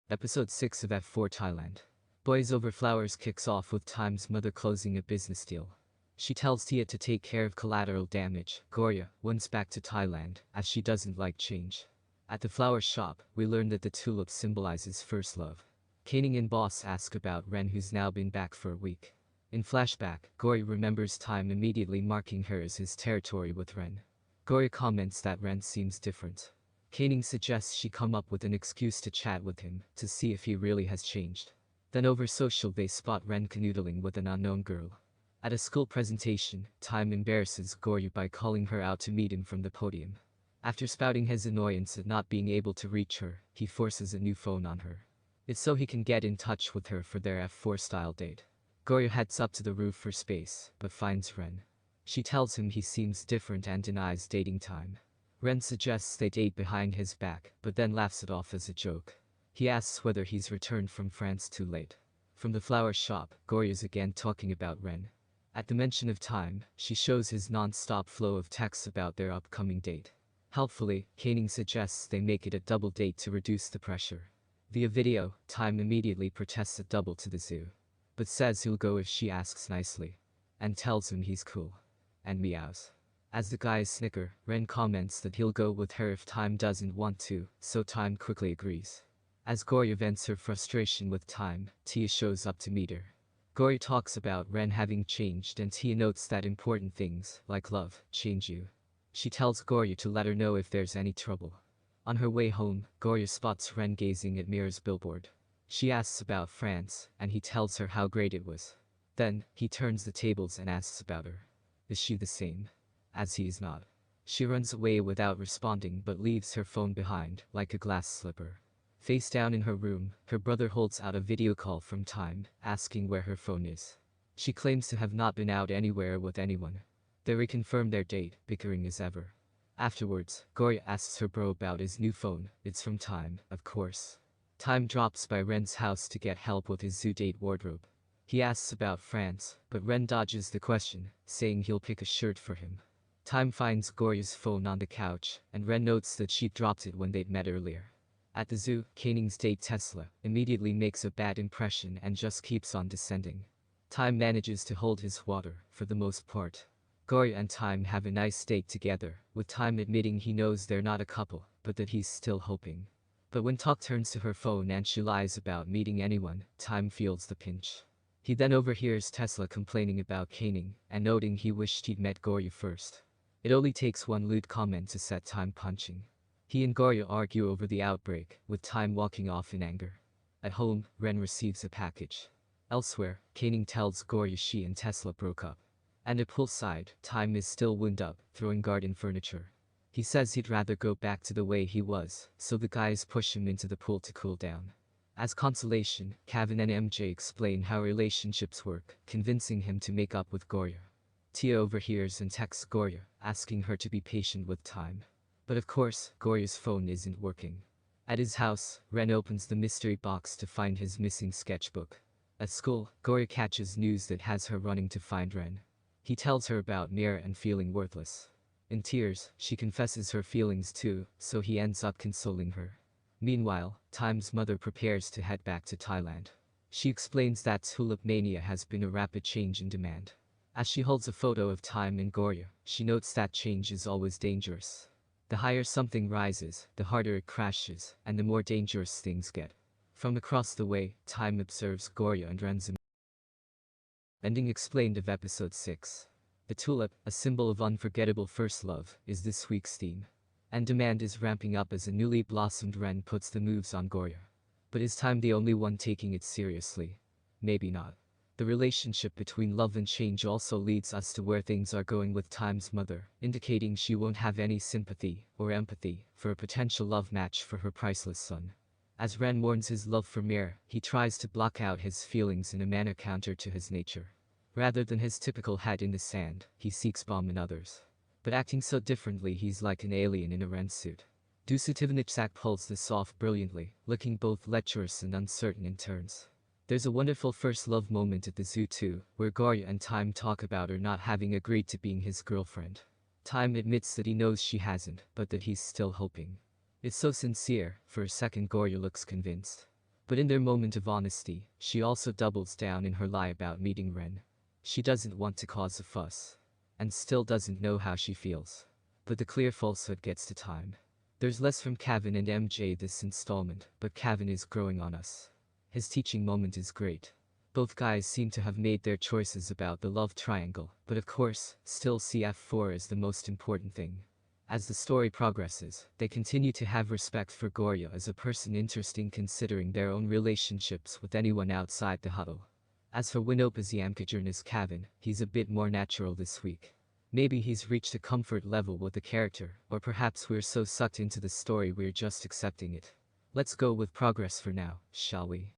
Episode 6 of F4 Thailand. Boys Over Flowers kicks off with Time's mother closing a business deal. She tells Tia to take care of collateral damage. Gorya wants back to Thailand, as she doesn't like change. At the flower shop, we learn that the tulip symbolizes first love. Kaning and Boss ask about Ren, who's now been back for a week. In flashback, Gorya remembers Time immediately marking her as his territory with Ren. Gorya comments that Ren seems different. Kaning suggests she come up with an excuse to chat with him, to see if he really has changed. Then over social they spot Ren canoodling with an unknown girl. At a school presentation, Time embarrasses Gorya by calling her out to meet him from the podium. After spouting his annoyance at not being able to reach her, he forces a new phone on her. It's so he can get in touch with her for their F4-style date. Gorya heads up to the roof for space, but finds Ren. She tells him he seems different and denies dating Time. Ren suggests they date behind his back, but then laughs it off as a joke. He asks whether he's returned from France too late. From the flower shop, Gorya's again talking about Ren. At the mention of Time, she shows his non-stop flow of texts about their upcoming date. Helpfully, Kaning suggests they make it a double date to reduce the pressure. Via video, Time immediately protests a double to the zoo, but says he'll go if she asks nicely, and tells him he's cool, and meows. As the guys snicker, Ren comments that he'll go with her if Time doesn't want to, so Time quickly agrees. As Gorya vents her frustration with Time, Tia shows up to meet her. Gorya talks about Ren having changed and Tia notes that important things, like love, change you. She tells Gorya to let her know if there's any trouble. On her way home, Gorya spots Ren gazing at Mira's billboard. She asks about France, and he tells her how great it was. Then, he turns the tables and asks about her. Is she the same? As he is not. She runs away without responding but leaves her phone behind, like a glass slipper. Face down in her room, her brother holds out a video call from Time, asking where her phone is. She claims to have not been out anywhere with anyone. They reconfirm their date, bickering as ever. Afterwards, Gorya asks her bro about his new phone. It's from Time, of course. Time drops by Ren's house to get help with his zoo date wardrobe. He asks about France, but Ren dodges the question, saying he'll pick a shirt for him. Time finds Gorya's phone on the couch, and Ren notes that she dropped it when they'd met earlier. At the zoo, Kaning's date Tesla immediately makes a bad impression and just keeps on descending. Time manages to hold his water, for the most part. Gorya and Time have a nice date together, with Time admitting he knows they're not a couple, but that he's still hoping. But when talk turns to her phone and she lies about meeting anyone, Time feels the pinch. He then overhears Tesla complaining about Kaning, and noting he wished he'd met Gorya first. It only takes one lewd comment to set Time punching. He and Gorya argue over the outbreak, with Time walking off in anger. At home, Ren receives a package. Elsewhere, Kaning tells Gorya she and Tesla broke up. And at poolside, Time is still wound up, throwing garden furniture. He says he'd rather go back to the way he was, so the guys push him into the pool to cool down. As consolation, Kevin and MJ explain how relationships work, convincing him to make up with Gorya. Tia overhears and texts Gorya, asking her to be patient with Time. But of course, Gorya's phone isn't working. At his house, Ren opens the mystery box to find his missing sketchbook. At school, Gorya catches news that has her running to find Ren. He tells her about Mira and feeling worthless. In tears, she confesses her feelings too, so he ends up consoling her. Meanwhile, Time's mother prepares to head back to Thailand. She explains that tulip mania has been a rapid change in demand. As she holds a photo of Time and Gorya, she notes that change is always dangerous. The higher something rises, the harder it crashes, and the more dangerous things get. From across the way, Time observes Gorya and Ren's ending explained of episode 6. The tulip, a symbol of unforgettable first love, is this week's theme. And demand is ramping up as a newly blossomed Ren puts the moves on Gorya. But is Time the only one taking it seriously? Maybe not. The relationship between love and change also leads us to where things are going with Time's mother, indicating she won't have any sympathy or empathy for a potential love match for her priceless son. As Ren mourns his love for Mir, he tries to block out his feelings in a manner counter to his nature. Rather than his typical head in the sand, he seeks balm in others. But acting so differently, he's like an alien in a Ren suit. Dusutivnicsak pulls this off brilliantly, looking both lecherous and uncertain in turns. There's a wonderful first love moment at the zoo too, where Gorya and Time talk about her not having agreed to being his girlfriend. Time admits that he knows she hasn't, but that he's still hoping. It's so sincere, for a second Gorya looks convinced. But in their moment of honesty, she also doubles down in her lie about meeting Ren. She doesn't want to cause a fuss. And still doesn't know how she feels. But the clear falsehood gets to time. There's less from Kevin and MJ this installment, but Kevin is growing on us. His teaching moment is great. Both guys seem to have made their choices about the love triangle, but of course, still CF4 is the most important thing. As the story progresses, they continue to have respect for Gorya as a person interesting considering their own relationships with anyone outside the huddle. As for Winopa's Yamkajan as Kevin, he's a bit more natural this week. Maybe he's reached a comfort level with the character, or perhaps we're so sucked into the story we're just accepting it. Let's go with progress for now, shall we?